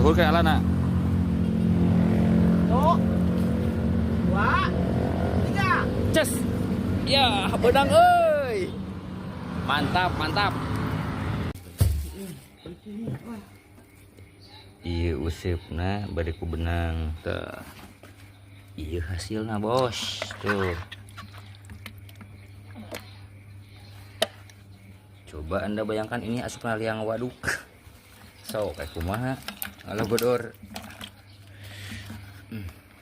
Dahul ke alana. 1, 2, 3. Ces. Ya, benang euy. Mantap, mantap. Iya usipna bari ku benang teh. Iya hasilnya bos tuh. Coba anda bayangkan ini asupna liang waduk. So kayak kumaha. Halo bodor.